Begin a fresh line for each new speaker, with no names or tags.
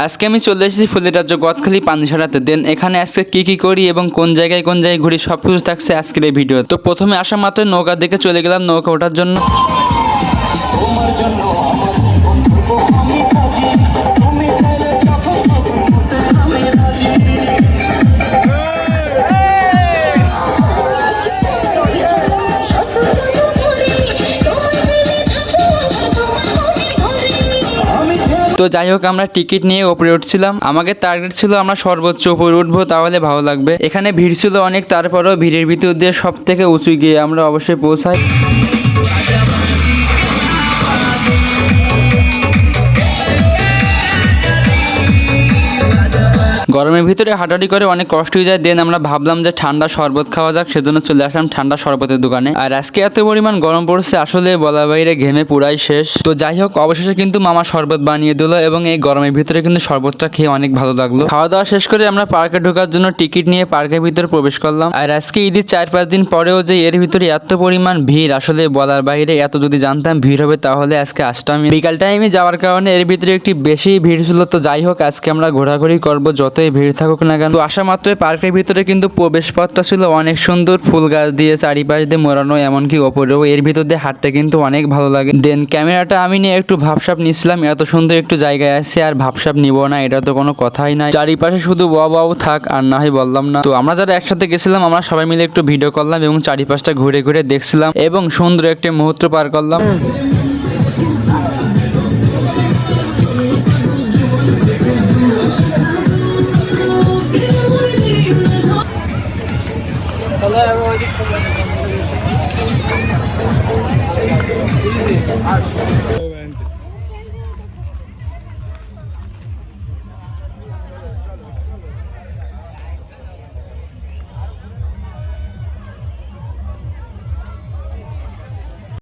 আজকে আমি চলে এসেছি ফুলের রাজ্য গদখালি পানি ছাড়াতে। দেন এখানে আজকে কি করি এবং কোন জায়গায় ঘুরি সব কিছু থাকছে আজকের এই ভিডিও। তো প্রথমে আসা মাত্র নৌকা দেখে চলে গেলাম নৌকা ওঠার জন্য। তো যাই হোক, আমরা টিকিট নিয়ে ওপরে উঠছিলাম। আমাদের টার্গেট ছিল আমরা সর্বোচ্চ উপরে উঠবো, তাহলে ভালো লাগবে। এখানে ভিড় ছিল অনেক, তারপরেও ভিড়ের ভিতর দিয়ে সব থেকে উঁচু গিয়ে আমরা অবশ্যই পৌঁছাই। গরমের ভিতরে হাঁটাহাঁটি করে অনেক কষ্ট হয়ে যায়। দেন আমরা ভাবলাম যে ঠান্ডা শরবত খাওয়া যাক, সেজন্য চলে আসলাম ঠান্ডা শরবতের দোকানে। আর আজকে এত পরিমাণ গরম পড়ছে, আসলে বলা বাইরে ঘেমে পুরাই শেষ। তো যাই হোক, অবশেষে কিন্তু মামা শরবত বানিয়ে দিল এবং এই গরমের ভিতরে কিন্তু শরবতটা খেয়ে অনেক ভালো লাগলো। খাওয়া দাওয়া শেষ করে আমরা পার্কে ঢোকার জন্য টিকিট নিয়ে পার্কের ভিতরে প্রবেশ করলাম। আর আজকে ঈদের 4-5 দিন পরেও যে এর ভিতরে এত পরিমাণ ভিড়, আসলে বলার বাইরে। এত যদি জানতাম ভিড় হবে তাহলে আজকে আসতাম। বিকাল টাইমে যাওয়ার কারণে এর ভিতরে একটি বেশি ভিড় ছিল। তো যাই হোক, আজকে আমরা ঘোরাঘুরি করবো যতই ভিড় থাকুক না কেন। তো আসা মাত্র পার্কের ভিতরে কিন্তু প্রবেশ পথটা ছিল অনেক সুন্দর, ফুল গাছ দিয়ে চারিপাশ দিয়ে মোড়ানো, এমনকি ওপরেও। এর ভিতর দিয়ে হাঁটতে কিন্তু অনেক ভালো লাগে। দেন ক্যামেরাটা আমি নিয়ে একটু ভাবসাব নিচ্ছিলাম, এত সুন্দর একটু জায়গায় আছে আর ভাবসাব নিব না এটা তো কোনো কথাই নাই। চারিপাশে শুধু ওয়াও থাক, আর না হয় বললাম না। তো আমরা যারা একসাথে গেছিলাম আমরা সবাই মিলে একটু ভিডিও করলাম এবং চারিপাশটা ঘুরে ঘুরে দেখছিলাম এবং সুন্দর একটা মুহূর্ত পার করলাম।